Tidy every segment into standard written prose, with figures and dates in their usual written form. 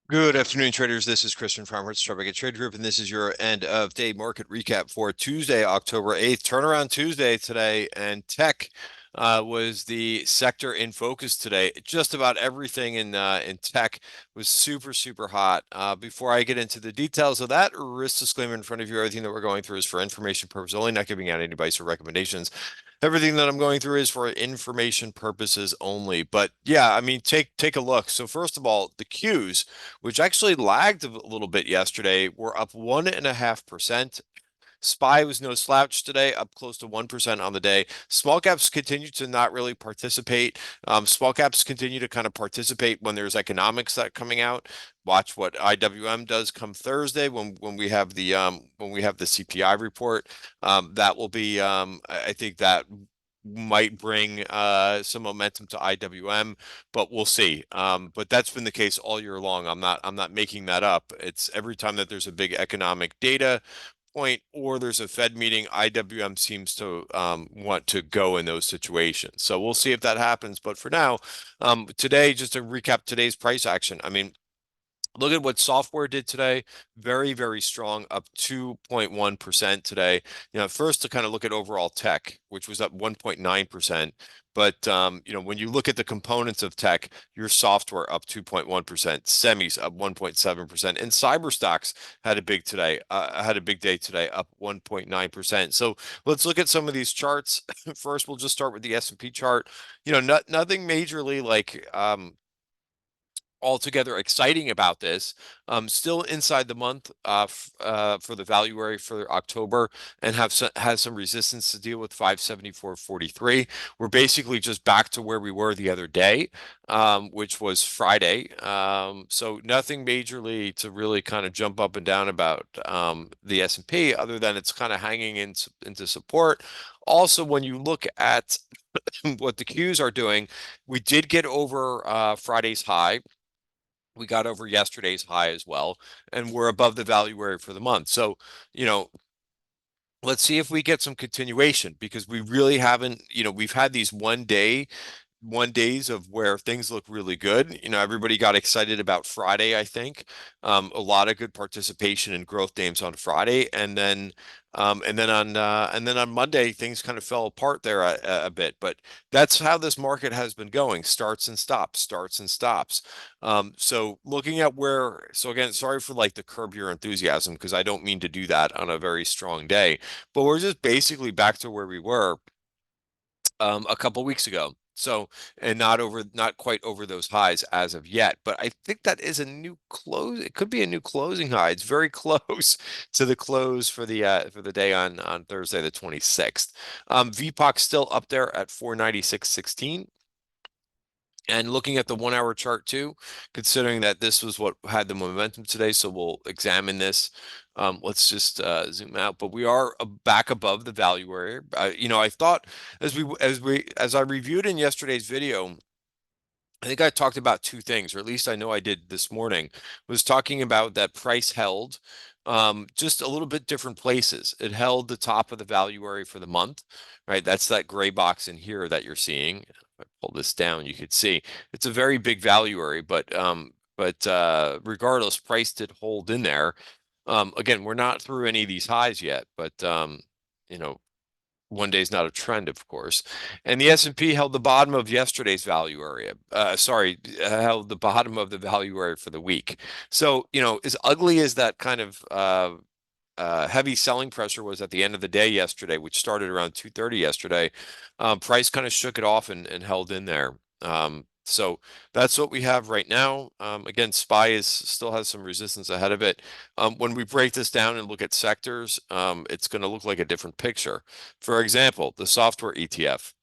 Good afternoon, traders. This is Christian from Strawberry Trade Group, and this is your end of day market recap for Tuesday, October 8th. Turnaround Tuesday today, and tech was the sector in focus today. Just about everything in tech was super hot. Before I get into the details of that, risk disclaimer in front of you: everything that we're going through is for information purposes only, not giving out any advice or recommendations. Everything that I'm going through is for information purposes only. But yeah, I mean, take a look. So first of all, the Qs, which actually lagged a little bit yesterday, were up 1.5%. SPY was no slouch today, up close to 1% on the day. Small caps continue to not really participate. Small caps continue to kind of participate when there's economics that coming out. Watch what IWM does come Thursday when we have the CPI report. That will be I think that might bring some momentum to IWM, but we'll see. But that's been the case all year long. I'm not making that up. It's every time that there's a big economic data point or there's a Fed meeting, IWM seems to want to go in those situations. So we'll see if that happens. But for now, today, just to recap today's price action, I mean, look at what software did today. Very strong, up 2.1% today. First to kind of look at overall tech, which was up 1.9%. But when you look at the components of tech, your software up 2.1%, semis up 1.7%, and cyber stocks had a big day today, up 1.9%. So let's look at some of these charts. First, we'll just start with the S&P chart. Nothing majorly like altogether exciting about this. Still inside the month for the value area for October, and has some resistance to deal with 574.43. We're basically just back to where we were the other day, which was Friday. So nothing majorly to really kind of jump up and down about the S&P, other than it's kind of hanging into support. Also, when you look at what the Qs are doing, we did get over Friday's high. We got over yesterday's high as well, and we're above the value area for the month. So, you know, let's see if we get some continuation, because we really haven't, we've had these one days of where things look really good. Everybody got excited about Friday, I think. A lot of good participation in growth names on Friday, and then on Monday things kind of fell apart there a bit. But that's how this market has been going: starts and stops, starts and stops. So looking at so again, sorry for like the curb your enthusiasm, because I don't mean to do that on a very strong day, but we're just basically back to where we were a couple weeks ago. So, and not quite over those highs as of yet, but I think that is a new close. It could be a new closing high. It's very close to the close for the day on Thursday, the 26th. VPOC still up there at 496.16. And looking at the 1 hour chart too, considering that this was what had the momentum today, so we'll examine this. Let's just zoom out, but we are back above the value area. I thought as I reviewed in yesterday's video, I think I talked about two things, or at least I know I did this morning, was talking about that price held just a little bit different places. It held the top of the value area for the month, right? That's that gray box in here that you're seeing. If I pull this down, you could see it's a very big value area, but regardless, price did hold in there. Again, we're not through any of these highs yet, but you know, one day is not a trend, of course. And the S&P held the bottom of yesterday's value area. Held the bottom of the value area for the week. So, as ugly as that kind of heavy selling pressure was at the end of the day yesterday, which started around 2:30 yesterday, price kind of shook it off and held in there. So that's what we have right now. Again, SPY still has some resistance ahead of it. When we break this down and look at sectors, it's going to look like a different picture. For example, the software ETF,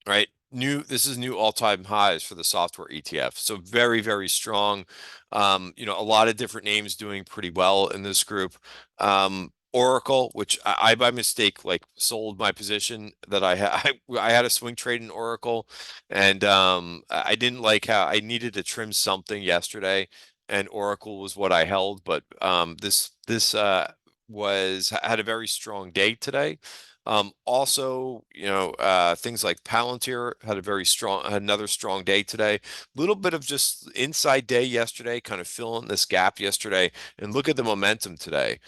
right? This is new all-time highs for the software ETF. So very strong. A lot of different names doing pretty well in this group. Oracle, which I by mistake like sold my position that I had a swing trade in Oracle, and I didn't like how I needed to trim something yesterday, and Oracle was what I held. But this had a very strong day today. Also, things like Palantir had a had another strong day today. Little bit of just inside day yesterday, kind of filling this gap yesterday. And look at the momentum today.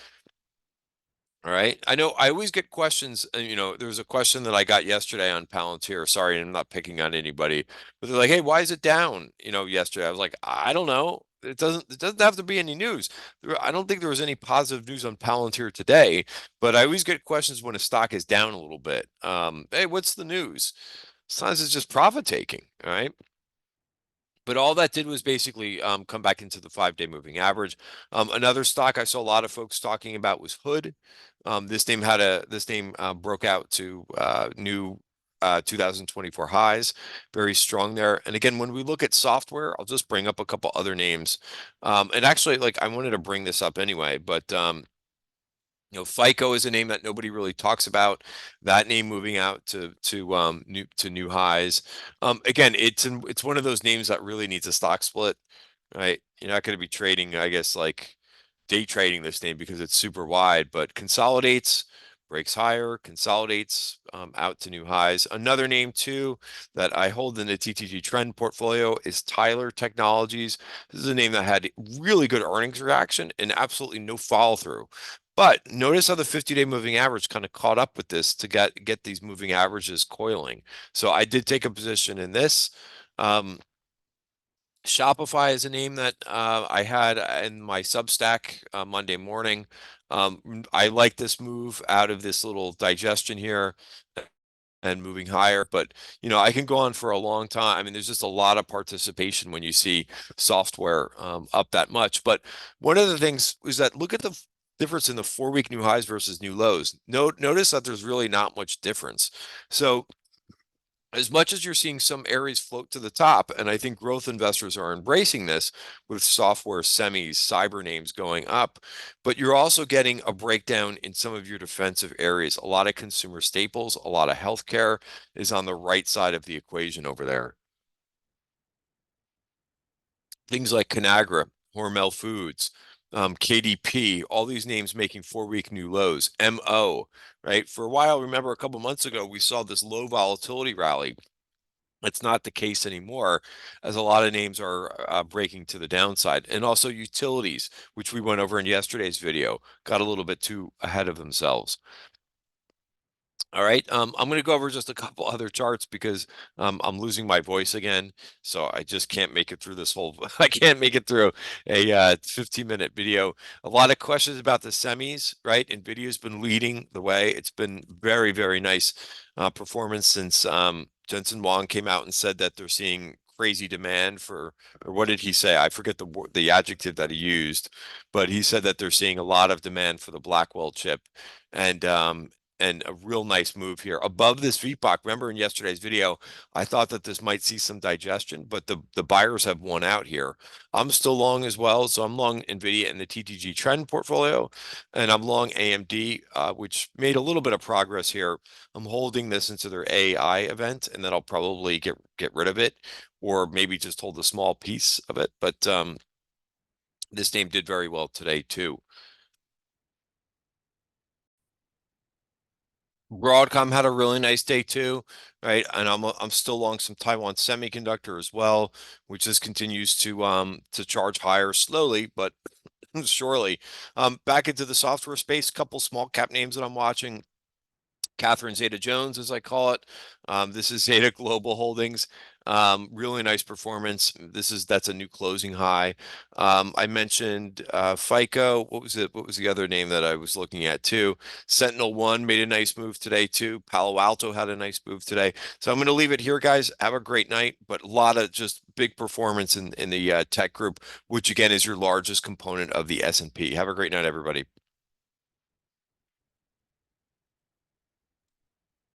All right. I know I always get questions. There was a question that I got yesterday on Palantir. Sorry, I'm not picking on anybody, but they're like, "Hey, why is it down?" Yesterday. I was like, "I don't know. It doesn't have to be any news. I don't think there was any positive news on Palantir today, but I always get questions when a stock is down a little bit. Hey, what's the news? Sometimes it's just profit taking. All right. But all that did was basically come back into the 5-day moving average. Another stock I saw a lot of folks talking about was Hood. This name broke out to new 2024 highs, very strong there. And again, when we look at software, I'll just bring up a couple other names. And actually, like I wanted to bring this up anyway, but FICO is a name that nobody really talks about. That name moving out to new highs. Again, it's one of those names that really needs a stock split, right? You're not going to be trading, I guess, like day trading this name because it's super wide, but consolidates, breaks higher, consolidates out to new highs. Another name too that I hold in the TTG trend portfolio is Tyler Technologies. This is a name that had really good earnings reaction and absolutely no follow through. But notice how the 50-day moving average kind of caught up with this to get these moving averages coiling. So I did take a position in this. Shopify is a name that I had in my Substack Monday morning. I like this move out of this little digestion here and moving higher, but I can go on for a long time. I mean, there's just a lot of participation when you see software up that much. But one of the things is that look at the difference in the 4-week new highs versus new lows. Notice that there's really not much difference. So as much as you're seeing some areas float to the top, and I think growth investors are embracing this with software, semis, cyber names going up, but you're also getting a breakdown in some of your defensive areas. A lot of consumer staples, a lot of healthcare is on the right side of the equation over there. Things like Conagra, Hormel Foods, KDP, all these names making 4-week new lows. MO, right? For a while, remember a couple months ago, we saw this low volatility rally. It's not the case anymore, as a lot of names are breaking to the downside. And also utilities, which we went over in yesterday's video, got a little bit too ahead of themselves. All right, I'm going to go over just a couple other charts because I'm losing my voice again, so I just can't make it through this whole. I can't make it through a 15-minute video. A lot of questions about the semis, right? NVIDIA's been leading the way. It's been very, very nice performance since Jensen Huang came out and said that they're seeing crazy demand for, or what did he say? I forget the adjective that he used, but he said that they're seeing a lot of demand for the Blackwell chip, and a real nice move here above this VPOC. Remember in yesterday's video, I thought that this might see some digestion, but the buyers have won out here. I'm still long as well, so I'm long NVIDIA in the TTG trend portfolio, and I'm long AMD, which made a little bit of progress here. I'm holding this into their AI event, and then I'll probably get rid of it, or maybe just hold a small piece of it. But this name did very well today too. Broadcom had a really nice day too, right? And I'm still long some Taiwan Semiconductor as well, which just continues to charge higher slowly, but surely. Back into the software space, couple small cap names that I'm watching. Catherine Zeta-Jones, as I call it. This is Zeta Global Holdings. Really nice performance. That's a new closing high. I mentioned FICO. What was it? What was the other name that I was looking at too? Sentinel One made a nice move today too. Palo Alto had a nice move today. So I'm going to leave it here, guys. Have a great night. But a lot of just big performance in the tech group, which again is your largest component of the S&P. Have a great night, everybody.